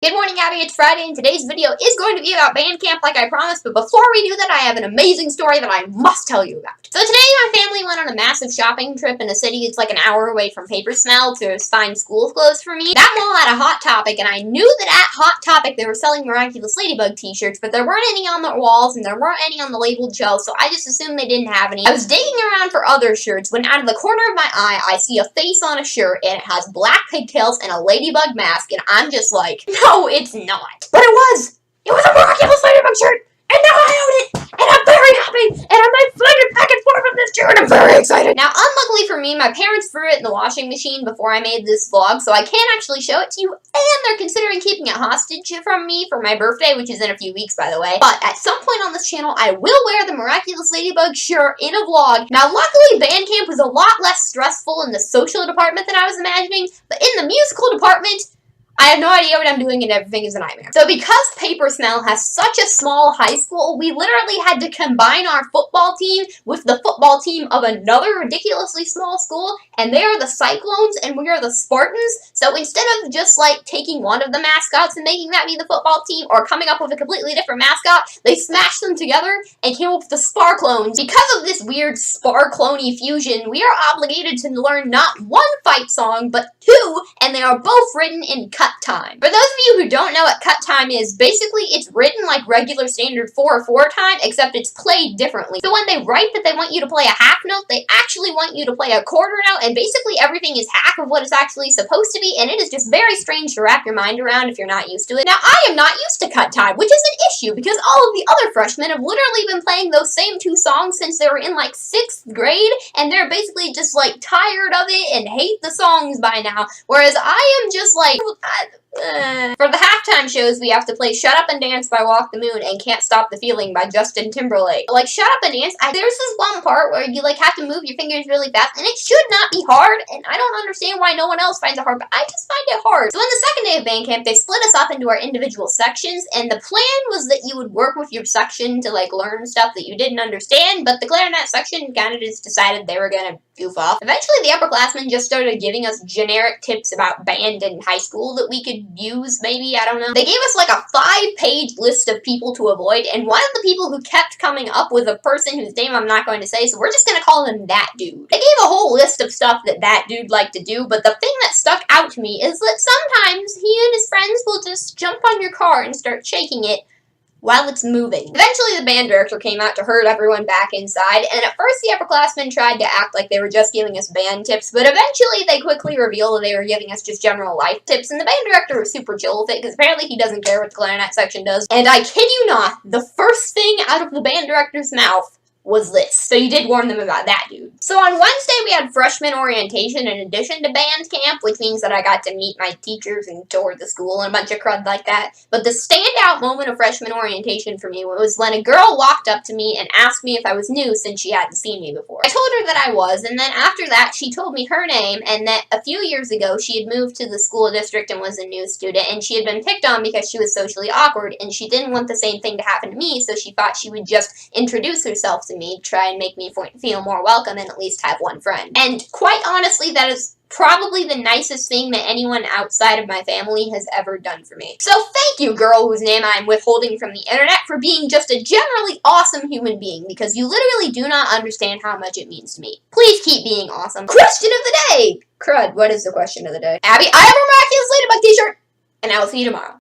Good morning, Abby. It's Friday, and today's video is going to be about band camp like I promised, but before we do that, I have an amazing story that I must tell you about. So today, my family went on a massive shopping trip in a city that's like an hour away from Paper Smell to find school clothes for me. That mall had a Hot Topic, and I knew that at Hot Topic they were selling Miraculous Ladybug t-shirts, but there weren't any on the walls, and there weren't any on the labeled shelves, so I just assumed they didn't have any. I was digging around for other shirts when out of the corner of my eye, I see a face on a shirt, and it has black pigtails and a ladybug mask, and I'm just like, no, it's not. But it was! It was a Miraculous Ladybug shirt! And now I own it! And I'm very happy! And I'm like flipping back and forth from this shirt, and I'm very excited! Now, unluckily for me, my parents threw it in the washing machine before I made this vlog, so I can't actually show it to you, and they're considering keeping it hostage from me for my birthday, which is in a few weeks, by the way. But at some point on this channel, I will wear the Miraculous Ladybug shirt in a vlog. Now, luckily, band camp was a lot less stressful in the social department than I was imagining, but in the musical department, I have no idea what I'm doing and everything is a nightmare. So because Paper Smell has such a small high school, we literally had to combine our football team with the football team of another ridiculously small school, and they are the Cyclones and we are the Spartans. So instead of just like taking one of the mascots and making that be the football team or coming up with a completely different mascot, they smashed them together and came up with the Sparklones. Because of this weird Sparklony fusion, we are obligated to learn not one fight song, but two, and they are both written in cut time. For those of you who don't know what cut time is, basically it's written like regular standard 4/4 time, except it's played differently. So when they write that they want you to play a half note, they actually want you to play a quarter note, and basically everything is half of what it's actually supposed to be, and it is just very strange to wrap your mind around if you're not used to it. Now, I am not used to cut time, which is an issue, because all of the other freshmen have literally been playing those same two songs since they were in like 6th grade, and they're basically just like tired of it and hate the songs by now, whereas I am just like, for the halftime shows, we have to play Shut Up and Dance by Walk the Moon and Can't Stop the Feeling by Justin Timberlake. Like, Shut Up and Dance, there's this one part where you, like, have to move your fingers really fast, and it should not be hard, and I don't understand why no one else finds it hard, but I just find it hard. So on the second day of band camp, they split us up into our individual sections, and the plan was that you would work with your section to, like, learn stuff that you didn't understand, but the clarinet section kind of just decided they were gonna goof off. Eventually, the upperclassmen just started giving us generic tips about band in high school that we could use, maybe, I don't know. They gave us like a 5-page list of people to avoid, and one of the people who kept coming up was a person whose name I'm not going to say, so we're just gonna call him That Dude. They gave a whole list of stuff that dude liked to do, but the thing that stuck out to me is that sometimes he and his friends will just jump on your car and start shaking it while it's moving. Eventually, the band director came out to herd everyone back inside, and at first the upperclassmen tried to act like they were just giving us band tips, but eventually they quickly revealed that they were giving us just general life tips, and the band director was super chill with it, because apparently he doesn't care what the clarinet section does. And I kid you not, the first thing out of the band director's mouth was this. So you did warn them about that, dude. So on Wednesday, we had freshman orientation in addition to band camp, which means that I got to meet my teachers and tour the school and a bunch of crud like that. But the standout moment of freshman orientation for me was when a girl walked up to me and asked me if I was new since she hadn't seen me before. I told her that I was, and then after that, she told me her name and that a few years ago, she had moved to the school district and was a new student, and she had been picked on because she was socially awkward, and she didn't want the same thing to happen to me, so she thought she would just introduce herself to me, try and make me feel more welcome and at least have one friend. And quite honestly, that is probably the nicest thing that anyone outside of my family has ever done for me. So thank you, girl whose name I'm withholding from the internet, for being just a generally awesome human being, because you literally do not understand how much it means to me. Please keep being awesome. Question of the day! Crud, what is the question of the day? Abby, I have a Miraculous Ladybug t-shirt, and I will see you tomorrow.